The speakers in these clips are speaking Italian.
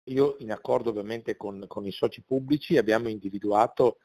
Io, in accordo ovviamente con i soci pubblici, abbiamo individuato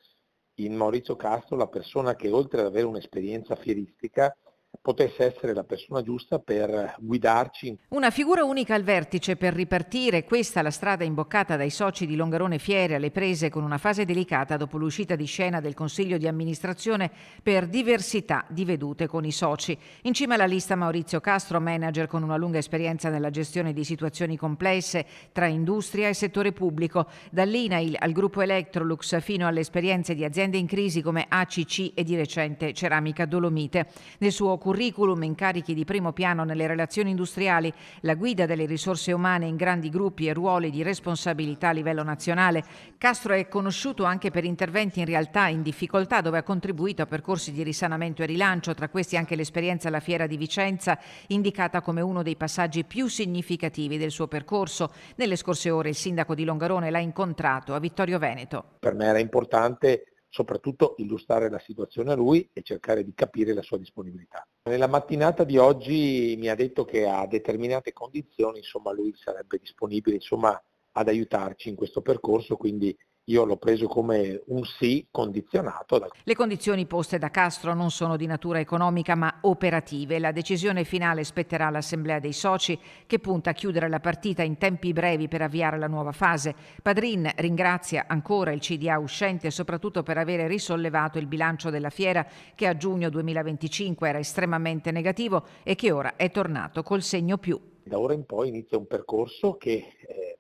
in Maurizio Castro la persona che, oltre ad avere un'esperienza fieristica, potesse essere la persona giusta per guidarci. Una figura unica al vertice per ripartire, questa la strada imboccata dai soci di Longarone Fiere alle prese con una fase delicata dopo l'uscita di scena del Consiglio di amministrazione per diversità di vedute con i soci. In cima alla lista Maurizio Castro, manager con una lunga esperienza nella gestione di situazioni complesse tra industria e settore pubblico, dall'INAIL al gruppo Electrolux fino alle esperienze di aziende in crisi come ACC e di recente Ceramica Dolomite. Nel suo curriculum incarichi di primo piano nelle relazioni industriali, la guida delle risorse umane in grandi gruppi e ruoli di responsabilità a livello nazionale. Castro è conosciuto anche per interventi in realtà in difficoltà, dove ha contribuito a percorsi di risanamento e rilancio, tra questi anche l'esperienza alla Fiera di Vicenza, indicata come uno dei passaggi più significativi del suo percorso. Nelle scorse ore il sindaco di Longarone l'ha incontrato a Vittorio Veneto. Per me era importante soprattutto illustrare la situazione a lui e cercare di capire la sua disponibilità. Nella mattinata di oggi mi ha detto che a determinate condizioni, insomma, lui sarebbe disponibile, insomma, ad aiutarci in questo percorso, quindi io l'ho preso come un sì condizionato. Le condizioni poste da Castro non sono di natura economica ma operative. La decisione finale spetterà all'Assemblea dei soci, che punta a chiudere la partita in tempi brevi per avviare la nuova fase. Padrin ringrazia ancora il CDA uscente soprattutto per avere risollevato il bilancio della fiera, che a giugno 2025 era estremamente negativo e che ora è tornato col segno più. Da ora in poi inizia un percorso che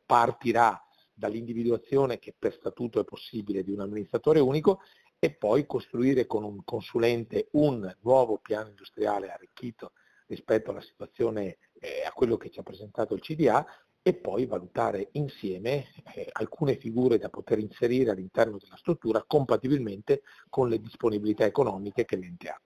partirà dall'individuazione, che per statuto è possibile, di un amministratore unico, e poi costruire con un consulente un nuovo piano industriale arricchito rispetto alla situazione, a quello che ci ha presentato il CDA, e poi valutare insieme alcune figure da poter inserire all'interno della struttura compatibilmente con le disponibilità economiche che l'ente ha.